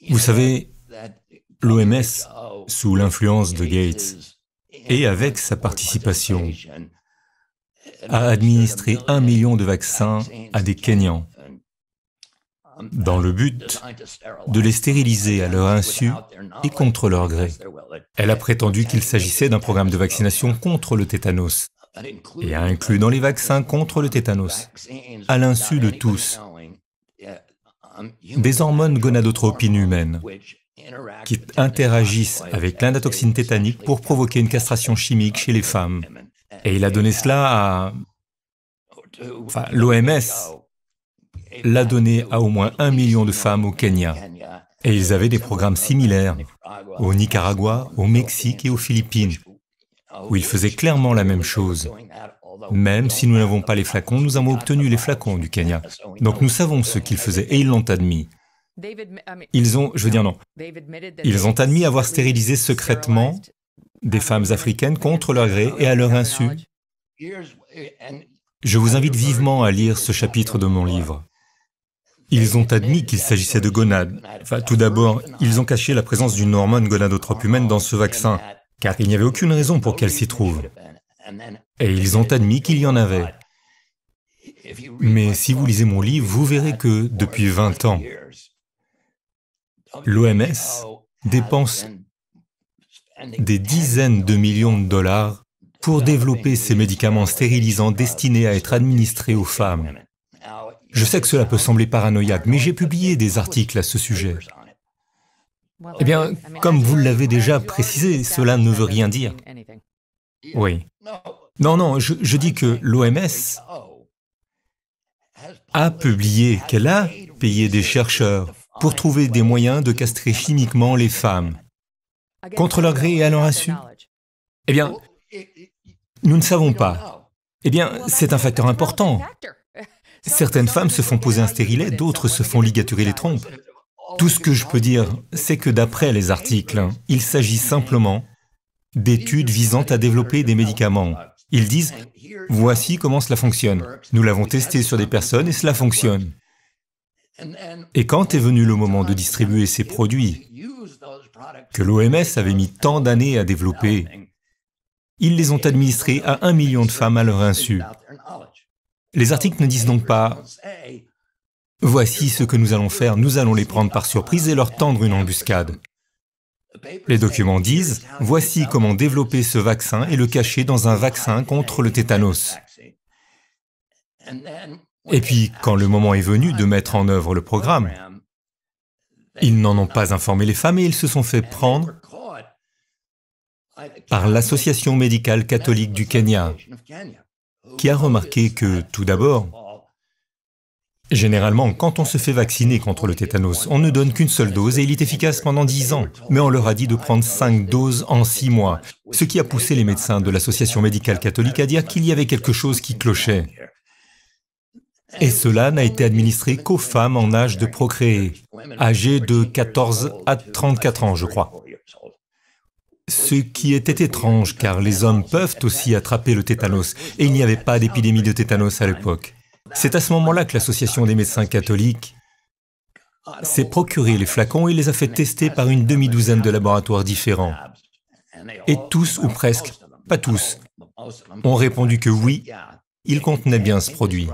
Vous savez, l'OMS, sous l'influence de Gates, et avec sa participation, a administré 1 million de vaccins à des Kenyans, dans le but de les stériliser à leur insu et contre leur gré. Elle a prétendu qu'il s'agissait d'un programme de vaccination contre le tétanos, et a inclus dans les vaccins contre le tétanos, à l'insu de tous, des hormones gonadotropines humaines qui interagissent avec l'indotoxine tétanique pour provoquer une castration chimique chez les femmes. Et il a donné cela à... Enfin, l'OMS l'a donné à au moins 1 million de femmes au Kenya. Et ils avaient des programmes similaires au Nicaragua, au Mexique et aux Philippines, où ils faisaient clairement la même chose. Même si nous n'avons pas les flacons, nous avons obtenu les flacons du Kenya. Donc nous savons ce qu'ils faisaient, et ils l'ont admis. Ils ont admis avoir stérilisé secrètement des femmes africaines contre leur gré et à leur insu. Je vous invite vivement à lire ce chapitre de mon livre. Ils ont admis qu'il s'agissait de gonades. Enfin, tout d'abord, ils ont caché la présence d'une hormone gonadotrope humaine dans ce vaccin, car il n'y avait aucune raison pour qu'elle s'y trouve. Et ils ont admis qu'il y en avait. Mais si vous lisez mon livre, vous verrez que, depuis 20 ans, l'OMS dépense des dizaines de millions de dollars pour développer ces médicaments stérilisants destinés à être administrés aux femmes. Je sais que cela peut sembler paranoïaque, mais j'ai publié des articles à ce sujet. Eh bien, comme vous l'avez déjà précisé, cela ne veut rien dire. Oui. Non, je dis que l'OMS a publié qu'elle a payé des chercheurs pour trouver des moyens de castrer chimiquement les femmes, contre leur gré et à leur insu. Eh bien, nous ne savons pas. Eh bien, c'est un facteur important. Certaines femmes se font poser un stérilet, d'autres se font ligaturer les trompes. Tout ce que je peux dire, c'est que d'après les articles, il s'agit simplement d'études visant à développer des médicaments. Ils disent, voici comment cela fonctionne. Nous l'avons testé sur des personnes et cela fonctionne. Et quand est venu le moment de distribuer ces produits, que l'OMS avait mis tant d'années à développer, ils les ont administrés à 1 million de femmes à leur insu. Les articles ne disent donc pas « Voici ce que nous allons faire, nous allons les prendre par surprise et leur tendre une embuscade ». Les documents disent « Voici comment développer ce vaccin et le cacher dans un vaccin contre le tétanos ». Et puis, quand le moment est venu de mettre en œuvre le programme, ils n'en ont pas informé les femmes et ils se sont fait prendre par l'Association médicale catholique du Kenya, qui a remarqué que, tout d'abord, généralement, quand on se fait vacciner contre le tétanos, on ne donne qu'une seule dose et il est efficace pendant 10 ans. Mais on leur a dit de prendre 5 doses en 6 mois, ce qui a poussé les médecins de l'Association médicale catholique à dire qu'il y avait quelque chose qui clochait. Et cela n'a été administré qu'aux femmes en âge de procréer, âgées de 14 à 34 ans, je crois. Ce qui était étrange, car les hommes peuvent aussi attraper le tétanos, et il n'y avait pas d'épidémie de tétanos à l'époque. C'est à ce moment-là que l'Association des médecins catholiques s'est procuré les flacons et les a fait tester par une demi-douzaine de laboratoires différents. Et tous, ou presque, pas tous, ont répondu que oui, ils contenaient bien ce produit.